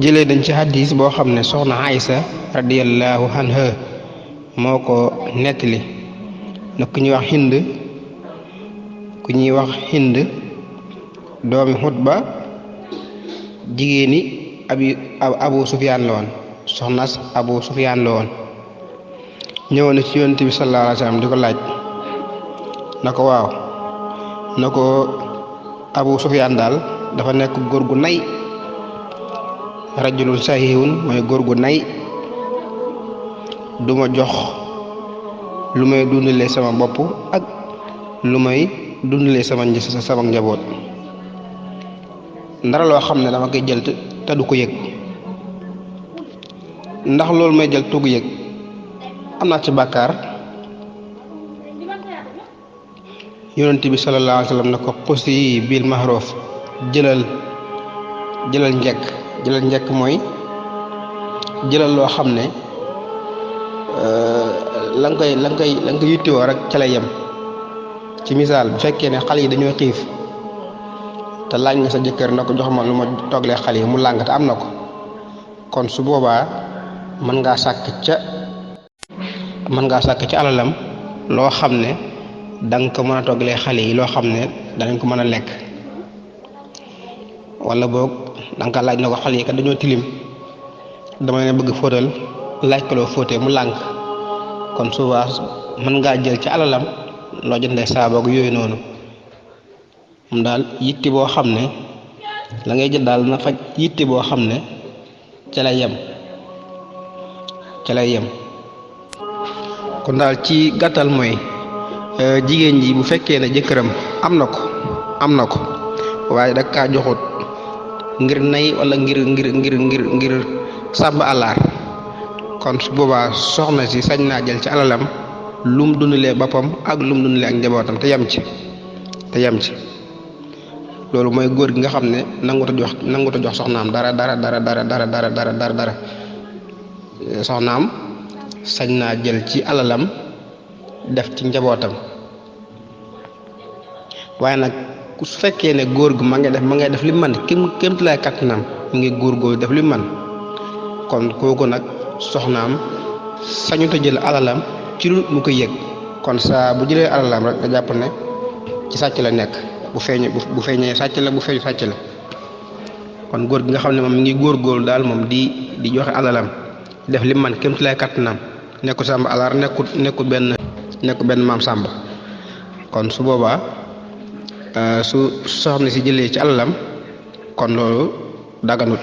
jëlee dañ ci hadis boo xam ne soxna Aysa radiyallahu anha moo ko nettali na ku ñuy wax Hind doomi Xutba jigéeni Abu Sufyaan la woon soxnas Abu Sufyaan la woon ñëwoon na ci Yonent bi sallallahu alayhi wa sallam di ko laaj na ko waaw na ko Abu Sufyaan daal dafa nekk góor gu nay rajulun sahihun mooy góor gu nay du ma jox lu may dundalee sama bopp ak lu may dundalee sama njaboot ndara loo xam ne dama koy jël te du ko yëg ndax loolu may jël te du ko yëg am naa ci bàkkaar Yonent bi sallallahu alayhi wa sallam na ko xusi bil mahruf jëlal njëkk mooy jëlal loo xam ne la nga koy yittewoo rek ca lay yem ci misaal bu fekkee ne xale yi dañoo xiif te laaj nga sa jëkkër na ko jox ma lu ma togglee xale yi mu làng te am na ko kon su boobaa mën ngaa sàkk ci alalam loo xam ne danga ko mën a togglee xale yi loo xam ne danañ ko mën a lekk wala boog danga laaj na ko xale yi kat dañoo tilim dama leen bëgg fóotal laaj ko loo fóotee mu lànk kon souvent mën ngaa jël ci alalam loo jëndee saaboog yooyu noonu moom daal yitte boo xam ne la ngay jël daal na faj yitte boo xam ne ca lay yem kon daal ci gàttal mooy jigéen ji bu fekkee ne jëkkëram am na ko waaye da kaa joxut ngir nay wala ngir sàbb àllaar kon su boobaa soxna si sañ naa jël ci alalam lum dundalee boppam ak lum dundalee ak njabootam te yem ci loolu mooy góor gi nga xam ne nanguta jox soxnaam dara soxnaam sañ naa jël ci alalam def ci njabootam waaye nag su fekkee ne góor gu ma ngay def li man kémtu lay kattanam mu ngi góor def li man kon kooku nag soxnaam sañuta jël alalam ci lu mu ko yëg kon saa bu jëlee alalam rek nga jàpp ne ci sàcc la nekk bu feeñee sàcc la bu feeñu sàcc la kon góor gi nga xam ne moom mi ngi góorgóorlu daal moom di joxe alalam def li man kémtu lay kattanam nekkul sàmba alaar nekkul benn maam sàmba kon su boobaa su soxna si jëlee ci alalam kon loolu daganut